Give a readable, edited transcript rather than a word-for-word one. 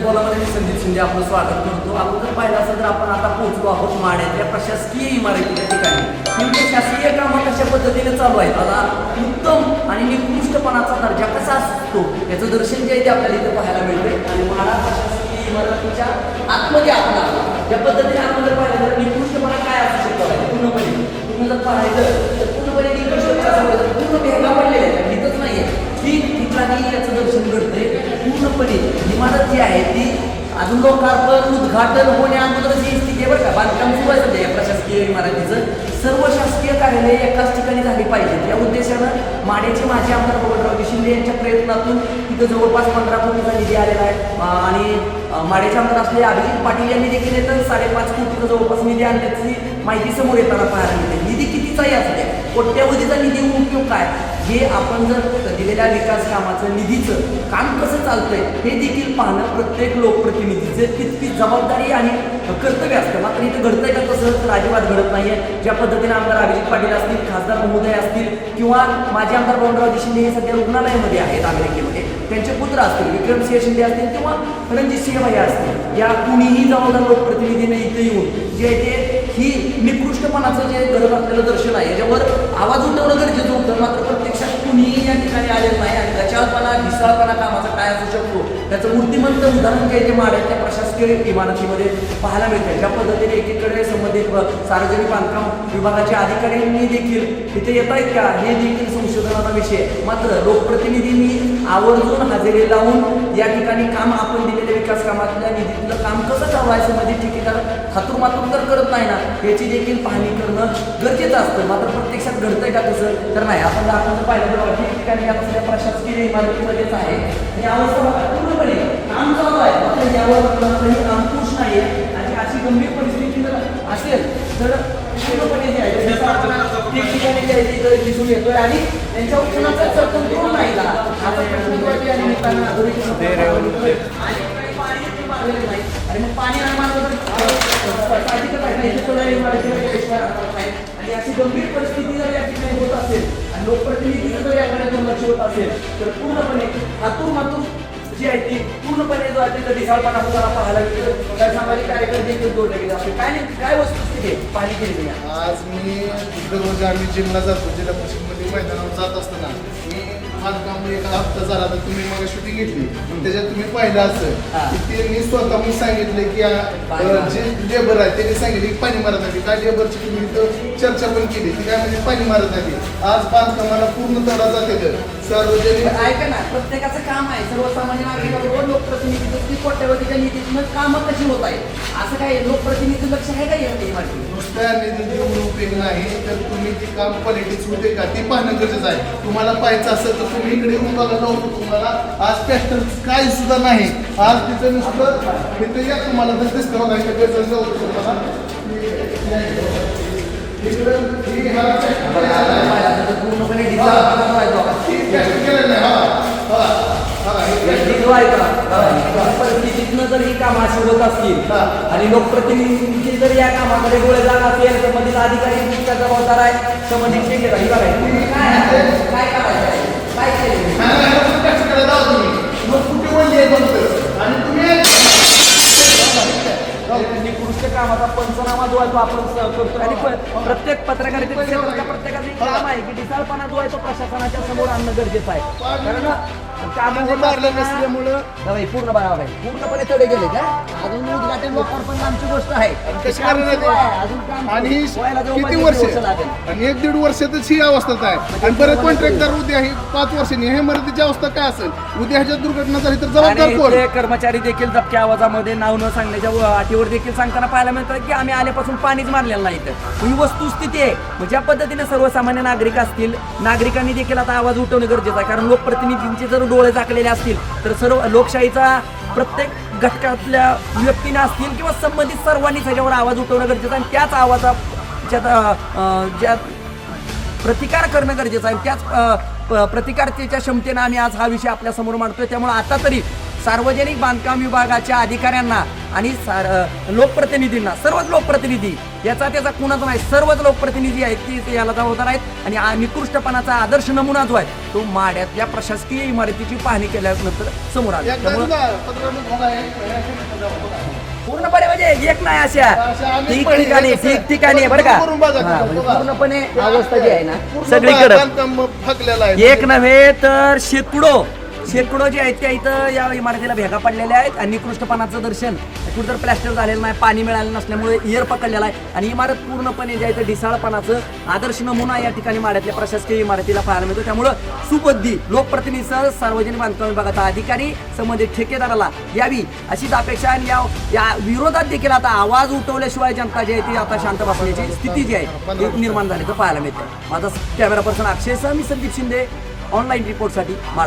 बोलामध्ये मी संदीप शिंदे आपलं स्वागत करतो. अगोदर पाहिलं असं तर आपण आता पोहोचलो आहोत माड्यातल्या प्रशासकीय इमारतीच्या ठिकाणी. नेमके शासकीय कामं कशा पद्धतीने चालू आहेत, आता उत्तम आणि निकृष्टपणाचा दर्जा कसा असतो याचं दर्शन जे आहे ते आपल्याला इथं पाहायला मिळते. आणि माडा प्रशासकीय इमारतीच्या आतमध्ये आपण आलो. ज्या पद्धतीने आपण जर पाहिलं तर निकृष्टपणा काय असू शकतो पूर्णपणे तुम्ही जर पाहिलं तर पूर्णपणे निकृष्ट पूर्ण भेगा पडलेले आहेत, इथंच नाही आहे ठिकाणी याचं दर्शन घडतंय. पूर्णपणे इमारत जी आहे ती अजून लोकार्पण उद्घाटन होण्या अगोदरच ही स्थिती आहे बरं का. बांधकाम सुरू आहे सध्या या प्रशासकीय इमारतीचं. सर्व शासकीय कार्यालय एकाच ठिकाणी झाली पाहिजेत या उद्देशानं माड्याचे माजी आमदार बबनराव शिंदे यांच्या प्रयत्नातून तिथं जवळपास 15 कोटीचा निधी आलेला आहे. आणि माड्याचे आमदार असलेले अभिजित पाटील यांनी देखील येतं 5.5 कोटीचा जवळपास निधी आणल्याची माहिती समोर येताना पाहायला मिळते. निधी कितीचाही असू द्या, कोट्यवधीचा निधी उपयोग काय, हे आपण जर दिलेल्या विकास कामाचं निधीचं काम कसं चालतंय हे देखील पाहणं प्रत्येक लोकप्रतिनिधीचं तितकी जबाबदारी आणि कर्तव्य असतं. मात्र इथं घडतंय का तसं तर अजिबात घडत नाहीये. ज्या पद्धतीने आमदार अभिजित पाटील असतील, खासदार महोदय असतील किंवा माजी आमदार बबनराव शिंदे हे सध्या रुग्णालयामध्ये आहेत अमेरिकेमध्ये, त्यांचे पुत्र असतील विक्रमसिंह शिंदे असतील किंवा रणजितसिंह भैया असतील, या कुणीही जबाबदार लोकप्रतिनिधीने इथे येऊन जे आहे ते ही निकृष्टपणाचं जे घडत असलेलं दर्शन आहे याच्यावर आवाज उठवणं गरजेचं होतं. मात्र प्रत्यक्षात कुणीही या ठिकाणी आलेलं नाही. आणि गचाळपणा ढिसाळपणा कामाचा काय असू शकतो त्याचं मूर्तिमंत उदाहरण काही ते माड्यातल्या प्रशासकीय इमारतीमध्ये पाहायला मिळते. ज्या पद्धतीने एकीकडे संबंधित सार्वजनिक बांधकाम विभागाच्या अधिकाऱ्यांनी देखील तिथे येत आहेत का हे देखील संशोधनाचा विषय. मात्र लोकप्रतिनिधींनी आवर्जून हजेरी लावून या ठिकाणी काम आपण दिलेल्या विकास कामातल्या निधीतलं काम कसं चालवायचं म्हणजे ठेकेदार खातूर तर करत नाही ना याची देखील पाहणी करणं गरजेचं असतं. मात्र प्रत्यक्षात घडतंय का तसं तर नाही. आपण जर पाहिलं तर ठिकठिकाणी आता सध्या प्रशासकीय इमारतीमध्येच आहे आणि अवस्था पूर्णपणे काम चालू आहे. मात्र यावर काही अंकुश नाही आहे. आणि अशी गंभीर परिस्थिती जर असेल तर पूर्णपणे जे आहे ठिकठिकाणी जे आहे ते दिसून येतोय आणि त्यांच्या उत्पन्नाचा कंट्रोल नाही का आता प्रश्न आणि मित्रांना आणि मग पाणी आणि अशी गंभीर परिस्थिती जर या ठिकाणी होत असेल आणि लोकप्रतिनिधी जर याकडे दुर्लक्ष होत असेल तर पूर्णपणे हातून मातून जी आहे ती पूर्णपणे जो आहे ते ढिसाळपणा आपल्याला पाहायला मिळतो. त्या सामाजिक कार्यकर्ते देखील जोडले गेले असते. काय वस्तुस्थिती आहे पाणी केली आज मी दररोज आम्ही जिमला जातो, जिल्हा परिषदमध्ये मैदानावर जात असताना मी बांधकाम एका हप्ता झाला तर तुम्ही मग शूटिंग घेतली त्याच्यात तुम्ही पाहिलं असं की त्यांनी स्वतःहून सांगितले की जे लेबर आहे त्यांनी सांगितले की पाणी मारत नाही. काय लेबरची तुम्ही इथं चर्चा पण केली की काय म्हणजे पाणी मारत नाही. आज बांधकामाला पूर्ण तडा जाते. सार्वजनिक ऐका ना, प्रत्येकाचं काम आहे. सर्वसामान्य नागरिकांवर लोकप्रतिनिधी कोट्यवधीच्या निधीतून कामं कशी होत आहे असं काय लोकप्रतिनिधी लक्ष आहे का यासाठी? नुसत्या निधी देऊन उपयोग नाही तर तुम्ही ती काम क्वालिटीच होते का ते पाहणं गरजेचं आहे. तुम्हाला पाहायचं असेल तर तुम्ही इकडे येऊन बघा जाऊ. तुम्हाला आज पॅस्टर काही सुद्धा नाही. आज तिथं नुसतं तिथं या तुम्हाला तर दिसतं बघा इकडे जाऊ तुम्हाला परिस्थितीतनं जर ही कामं अशी होत असतील आणि लोकप्रतिनिधी जर या कामामध्ये डोळे जात असेल संबंधित अधिकारी जबाबदार आहे. संबंधित ठेकेदार काय करायचं काय केलं मग कुठे बोलले आणि तुम्ही निकृष्ट कामाचा पंचनामा जो आहे तो आपण करतो. आणि प्रत्येक पत्रकारितेच्या क्षेत्रातल्या प्रत्येकाचं काम आहे की ढिसाळपणा जो आहे तो प्रशासनाच्या समोर आणणं गरजेचं आहे. कारण कामं होत असल्यामुळं पूर्ण पूर्णपणे तडे गेले का अजून उद्घाटन लोकार्पण आमची गोष्ट आहे. आणि किती वर्ष आणि 1-1.5 वर्षातच ही अवस्था आहे. आणि बरेच कॉन्ट्रॅक्टर उद्या ही 5 वर्षांनी हे इमारतीची अवस्था काय असेल उद्या ह्याच्या दुर्घटना झाली तर जबाबदार कोण? कर्मचारी देखील दबक्या आवाजामध्ये नाव न सांगण्याच्या अटीवर देखील सांगताना पाहायला मिळतं की आम्ही आल्यापासून पाणीच मारलेलं नाही. तर ही वस्तुस्थिती आहे. ज्या पद्धतीने सर्वसामान्य नागरिक असतील नागरिकांनी देखील आता आवाज उठवणं गरजेचं आहे. कारण लोकप्रतिनिधींचे जर डोळे झाकलेले असतील तर सर्व लोकशाहीचा प्रत्येक घटकातल्या व्यक्तीने असतील किंवा संबंधित सर्वांनी त्याच्यावर आवाज उठवणं गरजेचं आहे. आणि त्याच आवाजाच्या ज्यात प्रतिकार करणं गरजेचं आहे. त्याच प्रतिकारतेच्या क्षमतेनं आम्ही आज हा विषय आपल्यासमोर मांडतोय. त्यामुळे आता तरी सार्वजनिक बांधकाम विभागाच्या अधिकाऱ्यांना आणि लोकप्रतिनिधींना सर्वच लोकप्रतिनिधी याचा त्याचा कुणाचा नाही, सर्वच लोकप्रतिनिधी आहेत की याला जबाबदार आहेत आणि निकृष्टपणाचा आदर्श नमुना जो आहे तो माड्यातल्या प्रशासकीय इमारतीची पाहणी केल्यानंतर समोर आला. एकदा त्यामुळं सुद्धा पत्रकार बघा, हे पूर्णपणे म्हणजे एक नाही अशा अशा आम्ही ठिकठिकाणी ठिकठिकाणी बरं का करून बघा, हा, म्हणजे बघा. पूर्णपणे अवस्था जी आहे ना पूर्ण सगळीकडे बांधकाम फकलेलं आहे. एक नव्हे तर शेकडो जे आहेत त्या इथं या इमारतीला भेगा पडलेल्या आहेत आणि निकृष्टपणाचं दर्शन कुठं तर प्लॅस्टर झालेलं नाही, पाणी मिळालं नसल्यामुळे इयर पकडलेला आहे आणि इमारत पूर्णपणे जे आहे ते ढिसाळपणाचं आदर्श नमुना या ठिकाणी माड्यातल्या प्रशासकीय इमारतीला पाहायला मिळतो. त्यामुळं सुबुद्धी लोकप्रतिनिधीसह सार्वजनिक बांधकाम विभागाचा अधिकारी संबंधित ठेकेदाराला यावी अशीच अपेक्षा आणि या विरोधात देखील आता आवाज उठवल्याशिवाय जनता जी आहे ती आता शांत बसण्याची स्थिती जी आहे ती निर्माण झाली तर पाहायला मिळते. माझा कॅमेरा पर्सन अक्षयसह मी संदीप शिंदे, ऑनलाईन रिपोर्टसाठी माडा.